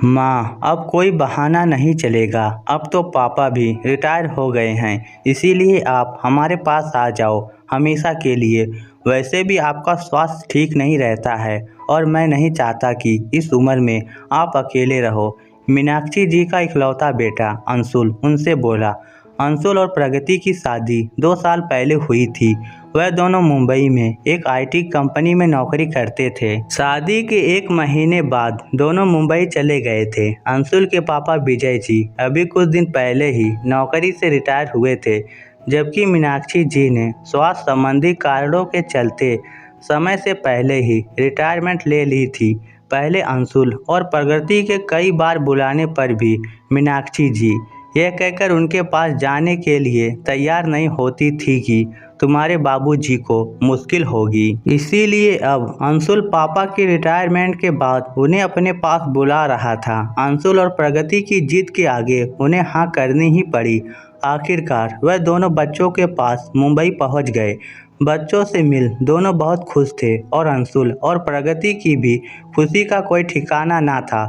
माँ, अब कोई बहाना नहीं चलेगा। अब तो पापा भी रिटायर हो गए हैं, इसीलिए आप हमारे पास आ जाओ हमेशा के लिए। वैसे भी आपका स्वास्थ्य ठीक नहीं रहता है और मैं नहीं चाहता कि इस उम्र में आप अकेले रहो। मीनाक्षी जी का इकलौता बेटा अंशुल उनसे बोला। अंशुल और प्रगति की शादी 2 साल पहले हुई थी। वह दोनों मुंबई में एक आईटी कंपनी में नौकरी करते थे। शादी के 1 महीने बाद दोनों मुंबई चले गए थे। अंशुल के पापा विजय जी अभी कुछ दिन पहले ही नौकरी से रिटायर हुए थे, जबकि मीनाक्षी जी ने स्वास्थ्य संबंधी कारणों के चलते समय से पहले ही रिटायरमेंट ले ली थी। पहले अंशुल और प्रगति के कई बार बुलाने पर भी मीनाक्षी जी यह कहकर उनके पास जाने के लिए तैयार नहीं होती थी कि तुम्हारे बाबूजी को मुश्किल होगी। इसीलिए अब अंशुल पापा की रिटायरमेंट के बाद उन्हें अपने पास बुला रहा था। अंशुल और प्रगति की जिद के आगे उन्हें हाँ करनी ही पड़ी। आखिरकार वह दोनों बच्चों के पास मुंबई पहुंच गए। बच्चों से मिल दोनों बहुत खुश थे और अंशुल और प्रगति की भी खुशी का कोई ठिकाना ना था।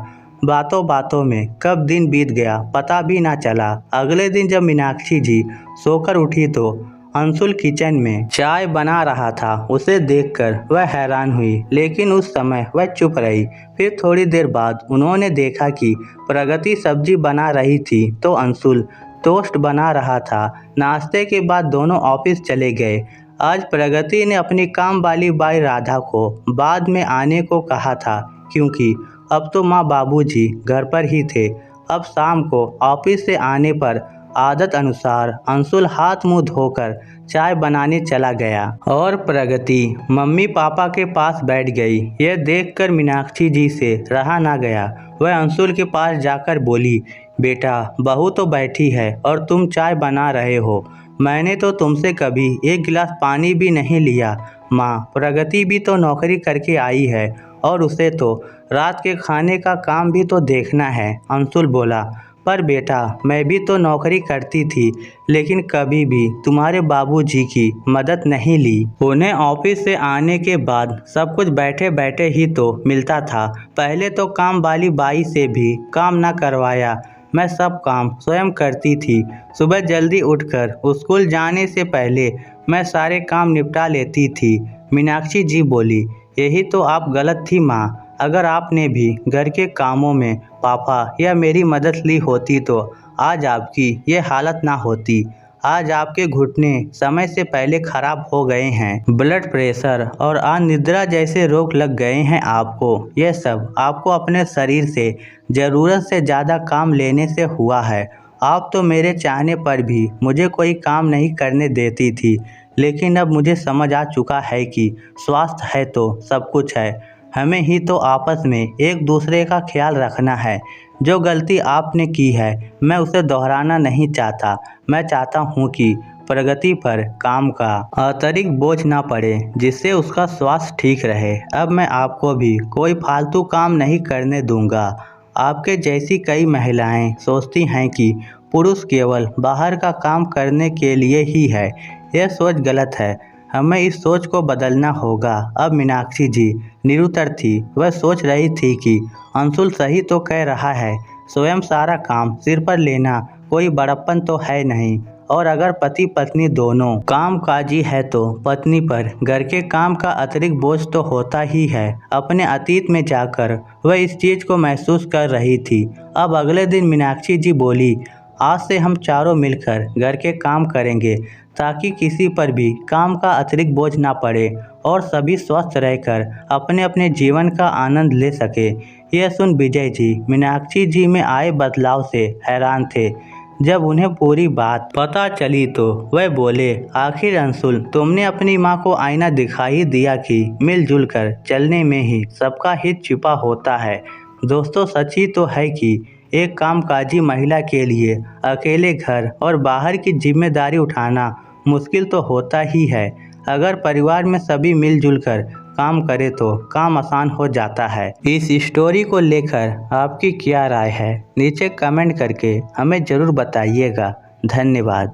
बातों बातों में कब दिन बीत गया पता भी ना चला। अगले दिन जब मीनाक्षी जी सोकर उठी तो अंशुल किचन में चाय बना रहा था। उसे देखकर वह हैरान हुई, लेकिन उस समय वह चुप रही। फिर थोड़ी देर बाद उन्होंने देखा कि प्रगति सब्जी बना रही थी तो अंशुल टोस्ट बना रहा था। नाश्ते के बाद दोनों ऑफिस चले गए। आज प्रगति ने अपनी काम वाली बाई राधा को बाद में आने को कहा था, क्योंकि अब तो माँ बाबूजी घर पर ही थे। अब शाम को ऑफिस से आने पर आदत अनुसार अंशुल हाथ मुंह धोकर चाय बनाने चला गया और प्रगति मम्मी पापा के पास बैठ गई। यह देखकर मीनाक्षी जी से रहा ना गया। वह अंशुल के पास जाकर बोली, बेटा, बहू तो बैठी है और तुम चाय बना रहे हो। मैंने तो तुमसे कभी एक गिलास पानी भी नहीं लिया। माँ, प्रगति भी तो नौकरी करके आई है और उसे तो रात के खाने का काम भी तो देखना है। अंशुल बोला, पर बेटा, मैं भी तो नौकरी करती थी, लेकिन कभी भी तुम्हारे बाबूजी की मदद नहीं ली। उन्हें ऑफिस से आने के बाद सब कुछ बैठे बैठे ही तो मिलता था। पहले तो काम वाली बाई से भी काम ना करवाया। मैं सब काम स्वयं करती थी। सुबह जल्दी उठकर स्कूल जाने से पहले मैं सारे काम निपटा लेती थी। मीनाक्षी जी बोली, यही तो आप गलत थी माँ। अगर आपने भी घर के कामों में पापा या मेरी मदद ली होती तो आज आपकी ये हालत ना होती। आज आपके घुटने समय से पहले खराब हो गए हैं। ब्लड प्रेशर और अनिद्रा जैसे रोग लग गए हैं आपको। यह सब आपको अपने शरीर से ज़रूरत से ज़्यादा काम लेने से हुआ है। आप तो मेरे चाहने पर भी मुझे कोई काम नहीं करने देती थी, लेकिन अब मुझे समझ आ चुका है कि स्वास्थ्य है तो सब कुछ है। हमें ही तो आपस में एक दूसरे का ख्याल रखना है। जो गलती आपने की है मैं उसे दोहराना नहीं चाहता। मैं चाहता हूँ कि प्रगति पर काम का अतिरिक्त बोझ ना पड़े, जिससे उसका स्वास्थ्य ठीक रहे। अब मैं आपको भी कोई फालतू काम नहीं करने दूंगा। आपके जैसी कई महिलाएं सोचती हैं कि पुरुष केवल बाहर का काम करने के लिए ही है। यह सोच गलत है। हमें इस सोच को बदलना होगा। अब मीनाक्षी जी निरुत्तर थी। वह सोच रही थी कि अंशुल सही तो कह रहा है। स्वयं सारा काम सिर पर लेना कोई बड़प्पन तो है नहीं, और अगर पति पत्नी दोनों कामकाजी है तो पत्नी पर घर के काम का अतिरिक्त बोझ तो होता ही है। अपने अतीत में जाकर वह इस चीज़ को महसूस कर रही थी। अब अगले दिन मीनाक्षी जी बोली, आज से हम चारों मिलकर घर के काम करेंगे, ताकि किसी पर भी काम का अतिरिक्त बोझ ना पड़े और सभी स्वस्थ रहकर अपने अपने जीवन का आनंद ले सके। यह सुन विजय जी मीनाक्षी जी में आए बदलाव से हैरान थे। जब उन्हें पूरी बात पता चली तो वह बोले, आखिर अंशुल, तुमने अपनी माँ को आईना दिखा ही दिया कि मिलजुल कर चलने में ही सबका हित छिपा होता है। दोस्तों, सच ही तो है कि एक कामकाजी महिला के लिए अकेले घर और बाहर की जिम्मेदारी उठाना मुश्किल तो होता ही है। अगर परिवार में सभी मिलजुल कर काम करे तो काम आसान हो जाता है। इस स्टोरी को लेकर आपकी क्या राय है, नीचे कमेंट करके हमें ज़रूर बताइएगा। धन्यवाद।